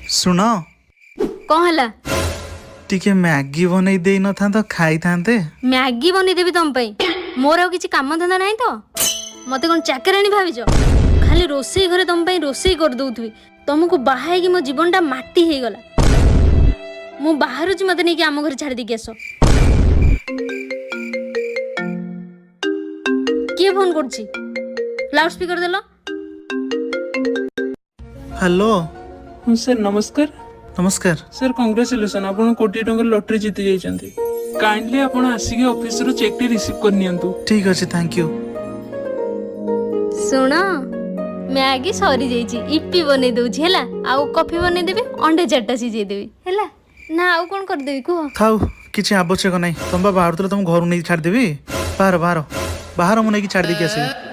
सुन कौन हला टिके मैगी बनई दे न था तो खाई थांते। मैगी बनी देबी तुम पई मोर आ किछि काम धंदा नहीं तो मते कोन चाकरानी भाबिज खाली रोसई घरे तुम पई रोसई कर दउथबी तुमको बाहाई कि मो जीवनटा माटी हे गला मु बाहर छि मते नै कि आम घर छाड़ दे के आसो के फोन करछि लाउड स्पीकर देलो। हेलो सर नमस्कार। नमस्कार। सर कंग्रेचुलेसन आप कोटी टंका लॉटरी जीति जाइछन्ती। काइंडली आपण आसिके ऑफिस रो चेक टी रिसीव कर नियंतु। ठीक अछि थैंक यू। सुनो मैगी सरी जाइछि इप्पी बनै दउछि हैला आ कॉफी बनै देबे अंडे चारटा सिझे देबी हैला ना आ कोन कर देबी को थाउ किछि आवश्यक नै तुम बाहर तुम घर नहीं छाड़ देबी बाहर बाहर बाहर मु नहीं छाड़ दे के आसी।